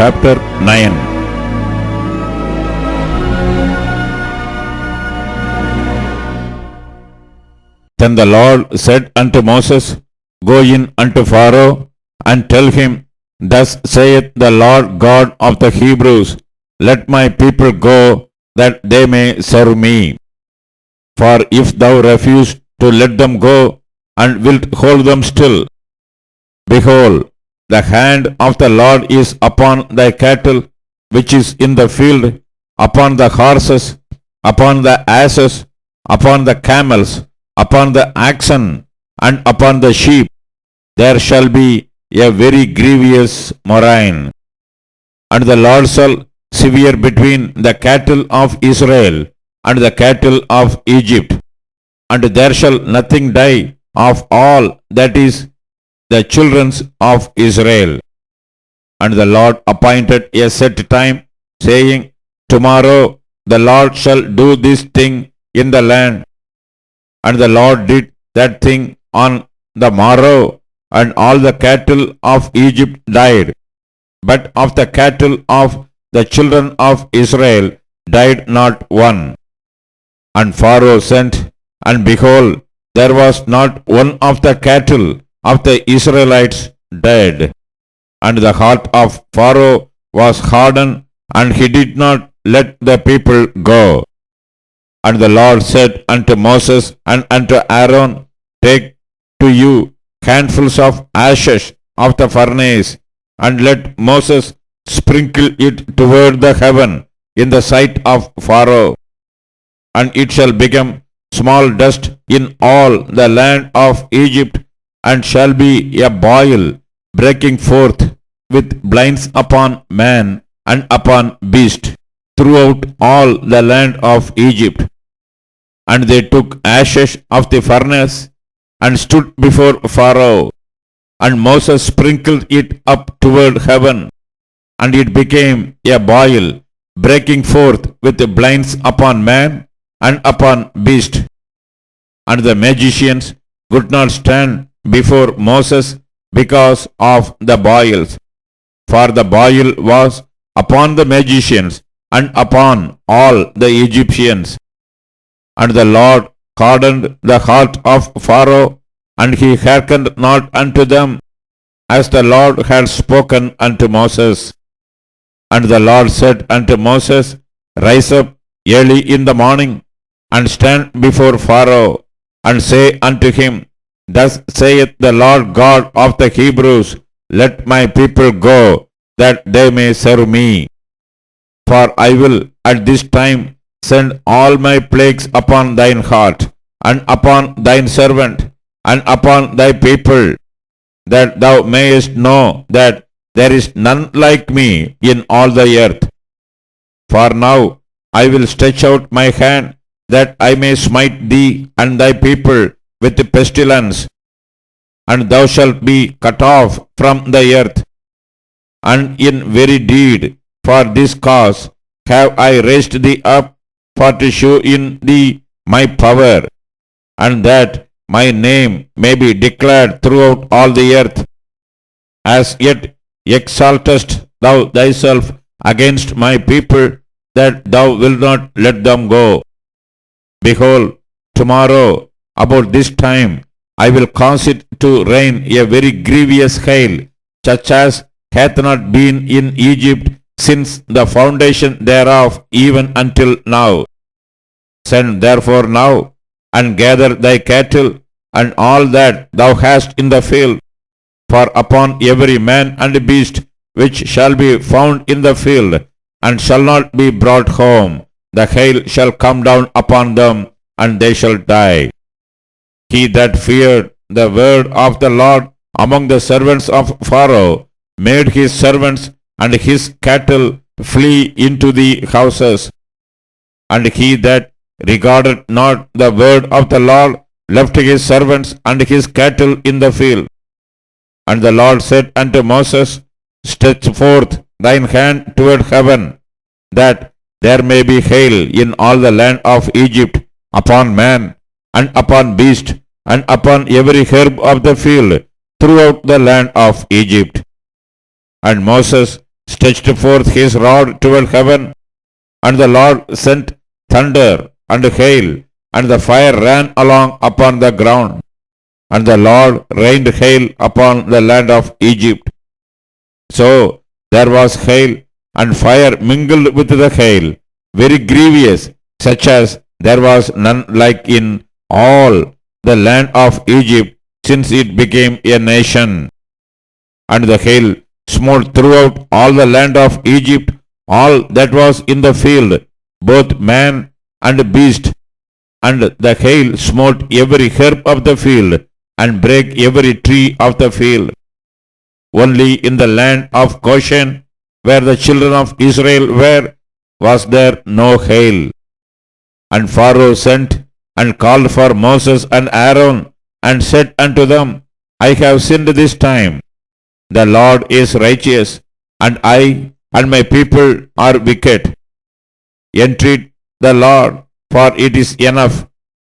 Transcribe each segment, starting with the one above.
chapter 9. Then the Lord said unto Moses, Go in unto Pharaoh, and tell him, Thus saith the Lord God of the Hebrews, Let my people go, that they may serve me. For if thou refuse to let them go, and wilt hold them still, behold, the hand of the Lord is upon thy cattle, which is in the field, upon the horses, upon the asses, upon the camels, upon the oxen, and upon the sheep. There shall be a very grievous murrain. And the Lord shall sever between the cattle of Israel and the cattle of Egypt, and there shall nothing die of all that is the children of Israel. And the Lord appointed a set time, saying, Tomorrow the Lord shall do this thing in the land. And the Lord did that thing on the morrow, and all the cattle of Egypt died. But of the cattle of the children of Israel died not one. And Pharaoh sent, and behold, there was not one of the cattle of the Israelites dead. And the heart of Pharaoh was hardened, and he did not let the people go. And the Lord said unto Moses and unto Aaron, Take to you handfuls of ashes of the furnace, and let Moses sprinkle it toward the heaven in the sight of Pharaoh. And it shall become small dust in all the land of Egypt, and shall be a boil breaking forth with blinds upon man and upon beast throughout all the land of Egypt. And they took ashes of the furnace and stood before Pharaoh, and Moses sprinkled it up toward heaven, and it became a boil breaking forth with blinds upon man and upon beast. And the magicians could not stand before Moses because of the boils, for the boil was upon the magicians and upon all the Egyptians. And the Lord hardened the heart of Pharaoh, and he hearkened not unto them, as the Lord had spoken unto Moses. And the Lord said unto Moses, Rise up early in the morning, and stand before Pharaoh, and say unto him, Thus saith the Lord God of the Hebrews, Let my people go, that they may serve me. For I will at this time send all my plagues upon thine heart, and upon thine servant, and upon thy people, that thou mayest know that there is none like me in all the earth. For now I will stretch out my hand, that I may smite thee and thy people with pestilence, and thou shalt be cut off from the earth. And in very deed, for this cause have I raised thee up, for to shew in thee my power, and that my name may be declared throughout all the earth. As yet exaltest thou thyself against my people, that thou wilt not let them go. Behold, tomorrow about this time I will cause it to rain a very grievous hail, such as hath not been in Egypt since the foundation thereof even until now. Send therefore now, and gather thy cattle, and all that thou hast in the field, for upon every man and beast which shall be found in the field, and shall not be brought home, the hail shall come down upon them, and they shall die. He that feared the word of the Lord among the servants of Pharaoh made his servants and his cattle flee into the houses. And he that regarded not the word of the Lord left his servants and his cattle in the field. And the Lord said unto Moses, Stretch forth thine hand toward heaven, that there may be hail in all the land of Egypt, upon man, and upon beast, and upon every herb of the field, throughout the land of Egypt. And Moses stretched forth his rod toward heaven, and the Lord sent thunder and hail, and the fire ran along upon the ground, and the Lord rained hail upon the land of Egypt. So there was hail and fire mingled with the hail, very grievous, such as there was none like in all the land of Egypt since it became a nation. And the hail smote throughout all the land of Egypt, all that was in the field, both man and beast. And the hail smote every herb of the field, and brake every tree of the field. Only in the land of Goshen, where the children of Israel were, was there no hail. And Pharaoh sent and called for Moses and Aaron, and said unto them, I have sinned this time. The Lord is righteous, and I and my people are wicked. Entreat the Lord, for it is enough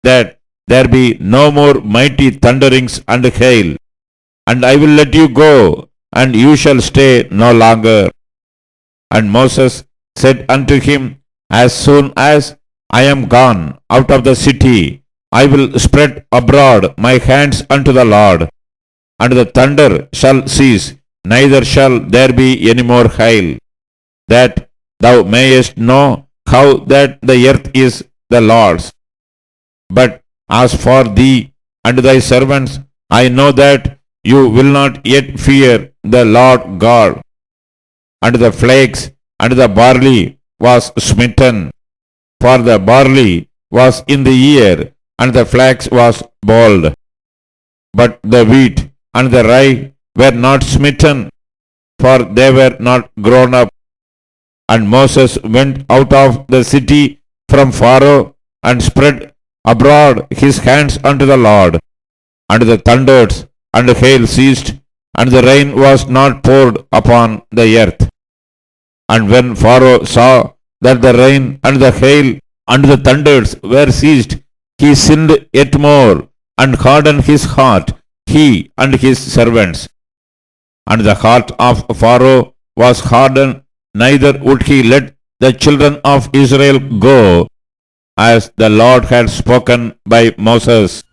that there be no more mighty thunderings and hail, and I will let you go, and you shall stay no longer. And Moses said unto him, As soon as I am gone out of the city, I will spread abroad my hands unto the Lord, and the thunder shall cease, neither shall there be any more hail, that thou mayest know how that the earth is the Lord's. But as for thee and thy servants, I know that you will not yet fear the Lord God. And the flakes and the barley was smitten, for the barley was in the ear, and the flax was bald. But the wheat and the rye were not smitten, for they were not grown up. And Moses went out of the city from Pharaoh, and spread abroad his hands unto the Lord. And the thunders and hail ceased, and the rain was not poured upon the earth. And when Pharaoh saw that the rain and the hail and the thunders were ceased, he sinned yet more, and hardened his heart, he and his servants. And the heart of Pharaoh was hardened, neither would he let the children of Israel go, as the Lord had spoken by Moses.